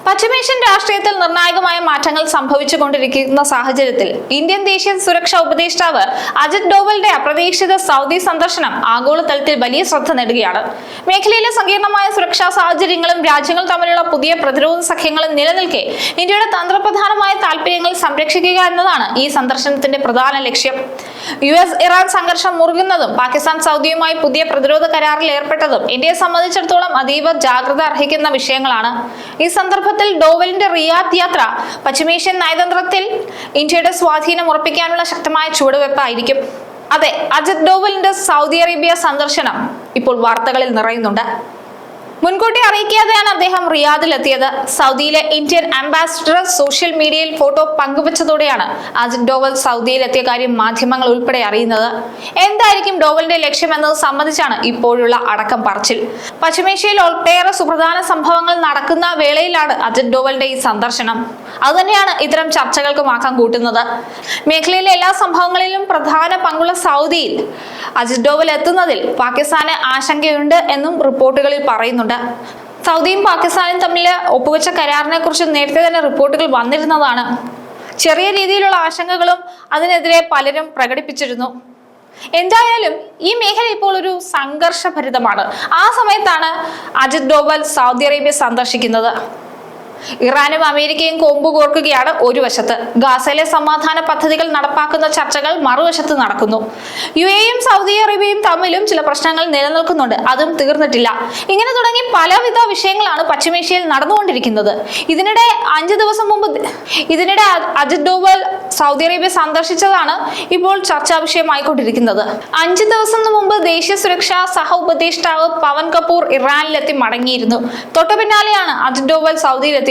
പശ്ചിമേഷ്യൻ രാഷ്ട്രീയത്തിൽ നിർണായകമായ മാറ്റങ്ങൾ സംഭവിച്ചുകൊണ്ടിരിക്കുന്ന സാഹചര്യത്തിൽ ഇന്ത്യൻ ദേശീയ സുരക്ഷാ ഉപദേഷ്ടാവ് അജിത് ഡോവലിന്റെ അപ്രതീക്ഷിത സൗദി സന്ദർശനം ആഗോളതലത്തിൽ വലിയ ശ്രദ്ധ നേടുകയാണ്. മേഖലയിലെ സങ്കീർണമായ സുരക്ഷാ സാഹചര്യങ്ങളും രാജ്യങ്ങൾ തമ്മിലുള്ള പുതിയ പ്രതിരോധ സഖ്യങ്ങളും നിലനിൽക്കെ ഇന്ത്യയുടെ തന്ത്രപ്രധാനമായ താൽപര്യങ്ങൾ സംരക്ഷിക്കുക എന്നതാണ് ഈ സന്ദർശനത്തിന്റെ പ്രധാന ലക്ഷ്യം. US-ഇറാൻ സംഘർഷം മുറുകുന്നതും പാകിസ്ഥാൻ സൗദിയുമായി പുതിയ പ്രതിരോധ കരാറിൽ ഏർപ്പെട്ടതും ഇന്ത്യയെ സംബന്ധിച്ചിടത്തോളം അതീവ ജാഗ്രത അർഹിക്കുന്ന വിഷയങ്ങളാണ്. ഈ സന്ദർഭത്തിൽ ഡോവലിന്റെ റിയാദ് യാത്ര പശ്ചിമേഷ്യൻ നയതന്ത്രത്തിൽ ഇന്ത്യയുടെ സ്വാധീനം ഉറപ്പിക്കാനുള്ള ശക്തമായ ചുവടുവെപ്പായിരിക്കും. അതെ, അജിത് ഡോവലിന്റെ സൗദി അറേബ്യ സന്ദർശനം ഇപ്പോൾ വാർത്തകളിൽ നിറയുന്നുണ്ട്. മുൻകൂട്ടി അറിയിക്കാതെയാണ് അദ്ദേഹം റിയാദിലെത്തിയത്. സൗദിയിലെ ഇന്ത്യൻ അംബാസിഡർ സോഷ്യൽ മീഡിയയിൽ ഫോട്ടോ പങ്കുവച്ചതോടെയാണ് അജിത് ഡോവൽ സൗദിയിലെത്തിയ കാര്യം മാധ്യമങ്ങൾ ഉൾപ്പെടെ അറിയുന്നത്. എന്തായിരിക്കും ഡോവലിന്റെ ലക്ഷ്യം എന്നത് സംബന്ധിച്ചാണ് ഇപ്പോഴുള്ള അടക്കം പറച്ചിൽ. പശ്ചിമേഷ്യയിൽ ഒട്ടേറെ സുപ്രധാന സംഭവങ്ങൾ നടക്കുന്ന വേളയിലാണ് അജിത് ഡോവലിന്റെ ഈ സന്ദർശനം. അതുതന്നെയാണ് ഇത്തരം ചർച്ചകൾക്ക് ആക്കം കൂട്ടുന്നത്. മേഖലയിലെ എല്ലാ സംഭവങ്ങളിലും പ്രധാന പങ്കുള്ള സൗദിയിൽ അജിത് ഡോവൽ എത്തുന്നതിൽ പാകിസ്ഥാന് ആശങ്കയുണ്ട് എന്നും റിപ്പോർട്ടുകളിൽ പറയുന്നുണ്ട്. സൗദിയും പാകിസ്ഥാനും തമ്മിൽ ഒപ്പുവെച്ച കരാറിനെ കുറിച്ച് നേരത്തെ തന്നെ റിപ്പോർട്ടുകൾ വന്നിരുന്നതാണ്. ചെറിയ രീതിയിലുള്ള ആശങ്കകളും അതിനെതിരെ പലരും പ്രകടിപ്പിച്ചിരുന്നു. എന്തായാലും ഈ മേഖല ഇപ്പോൾ ഒരു സംഘർഷഭരിതമാണ്. ആ സമയത്താണ് അജിത് ഡോവൽ സൗദി അറേബ്യ സന്ദർശിക്കുന്നത്. ഇറാനും അമേരിക്കയും കൊമ്പ് കോർക്കുകയാണ് ഒരു വശത്ത്. ഗാസയിലെ സമാധാന പദ്ധതികൾ നടപ്പാക്കുന്ന ചർച്ചകൾ മറുവശത്ത് നടക്കുന്നു. UAEയും സൗദി അറേബ്യയും തമ്മിലും ചില പ്രശ്നങ്ങൾ നിലനിൽക്കുന്നുണ്ട്. അതും തീർന്നിട്ടില്ല. ഇങ്ങനെ തുടങ്ങി പലവിധ വിഷയങ്ങളാണ് പശ്ചിമേഷ്യയിൽ നടന്നുകൊണ്ടിരിക്കുന്നത്. ഇതിനിടെ അജിത് ഡോവൽ സൗദി അറേബ്യ സന്ദർശിച്ചതാണ് ഇപ്പോൾ ചർച്ചാ വിഷയമായിക്കൊണ്ടിരിക്കുന്നത്. 5 ദിവസം മുമ്പ് ദേശീയ സുരക്ഷാ സഹ ഉപദേഷ്ടാവ് പവൻ കപൂർ ഇറാനിലെത്തി മടങ്ങിയിരുന്നു. തൊട്ടു പിന്നാലെയാണ് അജിത് ഡോവൽ സൗദിയിലെത്തി.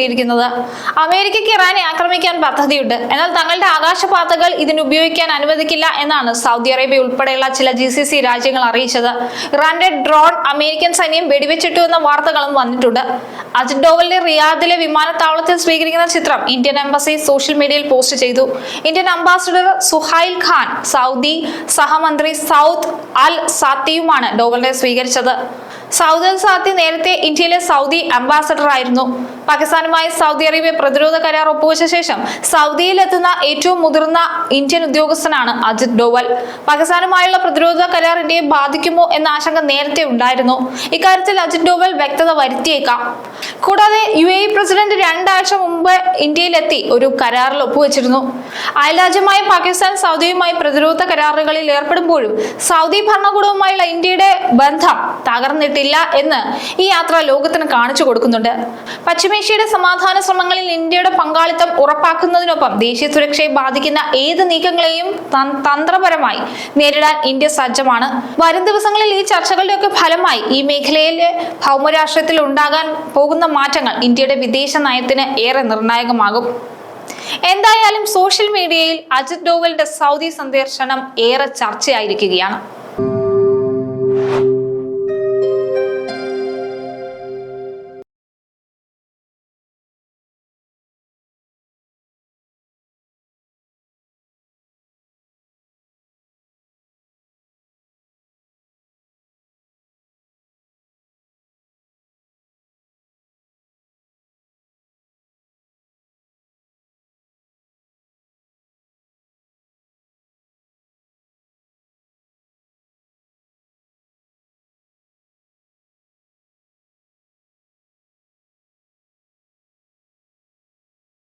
അമേരിക്കയ്ക്ക് ഇറാനെ ആക്രമിക്കാൻ പദ്ധതിയുണ്ട്. എന്നാൽ തങ്ങളുടെ ആകാശപാതകൾ ഇതിന് ഉപയോഗിക്കാൻ അനുവദിക്കില്ല എന്നാണ് സൗദി അറേബ്യ ഉൾപ്പെടെയുള്ള ചില GCC രാജ്യങ്ങൾ അറിയിച്ചത്. ഇറാന്റെ ഡ്രോൺ അമേരിക്കൻ സൈന്യം വെടിവെച്ചിട്ടു എന്ന വാർത്തകളും വന്നിട്ടുണ്ട്. അജിത് ഡോവലിനെ റിയാദിലെ വിമാനത്താവളത്തിൽ സ്വീകരിക്കുന്ന ചിത്രം ഇന്ത്യൻ എംബസി സോഷ്യൽ മീഡിയയിൽ പോസ്റ്റ് ചെയ്തു. Indian ambassador Suhail Khan Saudi സഹമന്ത്രി സൗദ് അൽ സാത്തിയുമാണ് ഡോവലിനെ സ്വീകരിച്ചത്. സൗദ് അൽ സാത്തി നേരത്തെ ഇന്ത്യയിലെ സൗദി അംബാസഡർ ആയിരുന്നു. പാകിസ്ഥാനുമായി സൗദി അറേബ്യ പ്രതിരോധ കരാർ ഒപ്പുവെച്ച ശേഷം സൗദിയിലെത്തുന്ന ഏറ്റവും മുതിർന്ന ഇന്ത്യൻ ഉദ്യോഗസ്ഥനാണ് അജിത് ഡോവൽ. പാകിസ്ഥാനുമായുള്ള പ്രതിരോധ കരാർ ഇന്ത്യയെ ബാധിക്കുമോ എന്ന ആശങ്ക നേരത്തെ ഉണ്ടായിരുന്നു. ഇക്കാര്യത്തിൽ അജിത് ഡോവൽ വ്യക്തത വരുത്തിയേക്കാം. കൂടാതെ UAE പ്രസിഡന്റ് 2 ആഴ്ച മുമ്പ് ഇന്ത്യയിലെത്തി ഒരു കരാറിൽ ഒപ്പുവെച്ചിരുന്നു. അയൽരാജ്യമായ പാകിസ്ഥാൻ സൗദിയുമായി പ്രതിരോധ കരാറുകളിൽ ഏർപ്പെടുമ്പോഴും സൗദി ഭരണകൂടവുമായുള്ള ഇന്ത്യയുടെ ബന്ധം തകർന്നിട്ടില്ല എന്ന് ഈ യാത്ര ലോകത്തിന് കാണിച്ചു കൊടുക്കുന്നുണ്ട്. പശ്ചിമേഷ്യയുടെ സമാധാന ശ്രമങ്ങളിൽ ഇന്ത്യയുടെ പങ്കാളിത്തം ഉറപ്പാക്കുന്നതിനൊപ്പം ദേശീയ സുരക്ഷയെ ബാധിക്കുന്ന ഏത് നീക്കങ്ങളെയും തന്ത്രപരമായി നേരിടാൻ ഇന്ത്യ സജ്ജമാണ്. വരും ദിവസങ്ങളിൽ ഈ ചർച്ചകളുടെയൊക്കെ ഫലമായി ഈ മേഖലയിലെ ഭൗമരാഷ്ട്രീയത്തിൽ ഉണ്ടാകാൻ പോകുന്ന മാറ്റങ്ങൾ ഇന്ത്യയുടെ വിദേശ നയത്തിന് ഏറെ നിർണായകമാകും. എന്തായാലും സോഷ്യൽ മീഡിയയിൽ അജിത് ഡോവലിന്റെ സൗദി സന്ദർശനം ഏറെ ചർച്ചയായിരിക്കുകയാണ്.